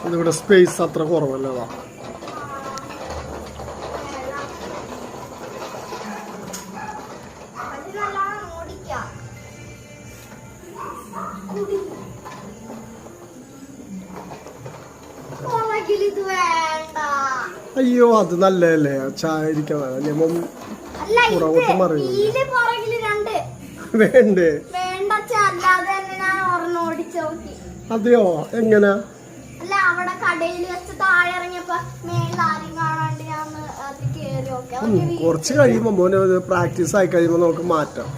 ഇതിവിടെ സ്പേസ് അത്ര കുറവല്ലതാ. അയ്യോ അത് നല്ലതല്ലേ, ചായ ഇരിക്കാൻ വേണ്ടേ? അതെയോ, എങ്ങനെ? കുറച്ച് കഴിയുമ്പോ മോനെ പ്രാക്ടീസ് ആയി കഴിയുമ്പോ നമുക്ക് മാറ്റാം.